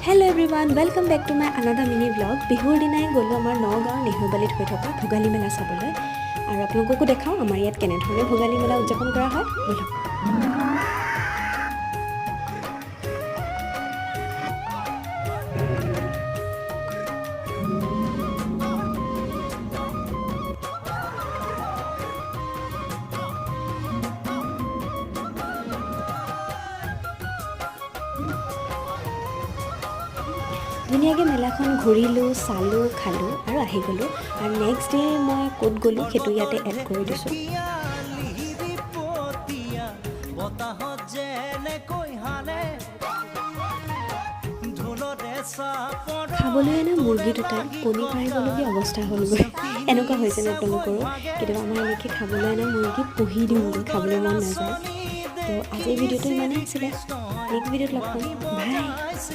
Hello everyone, welcome back to my another mini vlog. বিহুৰ দিনাই গ'লো আমাৰ নগাঁও নেহুবালিত হৈ থকা ভোগালী মেলা চাবলৈ আৰু আপোনালোককো দেখাও আমাৰ ইয়াত কেনেধৰণে ভোগালী মেলা উদযাপন কৰা হয় বলক। ধুনীয়াকৈ মেলাখন ঘূৰিলোঁ চালোঁ খালোঁ আৰু আহি গ'লোঁ আৰু নেক্সট ডে মই ক'ত গ'লোঁ সেইটো ইয়াতে এড কৰি দিছোঁ। খাবলৈ এনে মুৰ্গী দুটাই কণী পাৰিবলগীয়া অৱস্থা হ'লগৈ এনেকুৱা হৈছে নে আপোনালোকৰো কেতিয়াবা আমাৰ এনেকৈ খাবলৈ এনে মুৰ্গী পুহি দিওঁগৈ খাবলৈ মন নাযায়। তো আজিৰ ভিডিঅ'টো ইমানেই আছিলে, নেক্সট ভিডিঅ'ত লগ পাম, বাই।